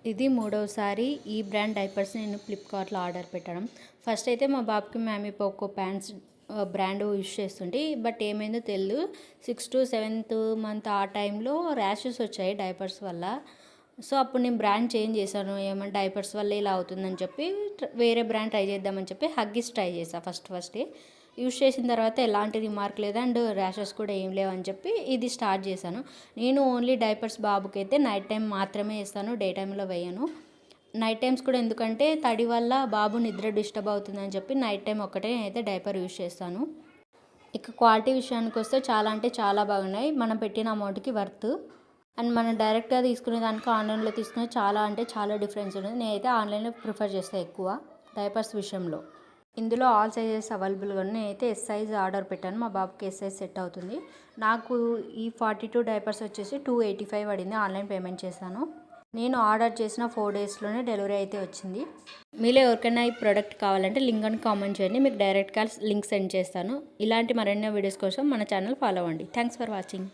ఇది మూడవసారి ఈ బ్రాండ్ డైపర్స్ నేను ఫ్లిప్కార్ట్లో ఆర్డర్ పెట్టడం. ఫస్ట్ అయితే మా బాబుకి mummy Poco pants brand use చేస్తుంటే, బట్ ఏమైందో తెలియదు 6th to 7th మంత్ ఆ టైంలో ర్యాషెస్ వచ్చాయి డైపర్స్ వల్ల. సో అప్పుడు నేను బ్రాండ్ చేంజ్ చేశాను. ఏమంటే డైపర్స్ వల్ల ఇలా అవుతుందని చెప్పి వేరే బ్రాండ్ ట్రై చేద్దామని చెప్పి హగ్గీస్ ట్రై చేశాను ఫస్టే. యూస్ చేసిన తర్వాత ఎలాంటి రిమార్క్ లేదు అండ్ ర్యాషెస్ కూడా ఏం లేవని చెప్పి ఇది స్టార్ట్ చేశాను. నేను ఓన్లీ డైపర్స్ బాబుకి అయితే నైట్ టైం మాత్రమే వేస్తాను, డే టైంలో వేయను. నైట్ టైమ్స్ కూడా ఎందుకంటే తడి వల్ల బాబు నిద్ర డిస్టర్బ్ అవుతుందని చెప్పి నైట్ టైం ఒక్కటే అయితే డైపర్ యూస్ చేస్తాను. ఇక క్వాలిటీ విషయానికి వస్తే చాలా అంటే చాలా బాగున్నాయి. మనం పెట్టిన అమౌంట్కి వర్త్. అండ్ మనం డైరెక్ట్గా తీసుకునే దానికి ఆన్లైన్లో తీసుకునే చాలా అంటే చాలా డిఫరెన్స్ ఉంది. నేనైతే ఆన్లైన్లో ప్రిఫర్ చేస్తాను ఎక్కువ డైపర్స్ విషయంలో. ఇందులో ఆల్ సైజెస్ అవైలబుల్గా ఉన్నాయి. నేనైతే ఎస్ సైజ్ ఆర్డర్ పెట్టాను, మా బాబుకి ఎస్ సైజ్ సెట్ అవుతుంది. నాకు ఈ 42 డైపర్స్ వచ్చేసి 285 పడింది. ఆన్లైన్ పేమెంట్ చేశాను. నేను ఆర్డర్ చేసిన 4 డేస్లోనే డెలివరీ అయితే వచ్చింది. మీలో ఎవరికైనా ఈ ప్రోడక్ట్ కావాలంటే లింక్ అని కామెంట్ చేయండి, మీకు డైరెక్ట్గా లింక్ సెండ్ చేస్తాను. ఇలాంటి మరెన్నో వీడియోస్ కోసం మన ఛానల్ ఫాలో అవ్వండి. Thanks for watching.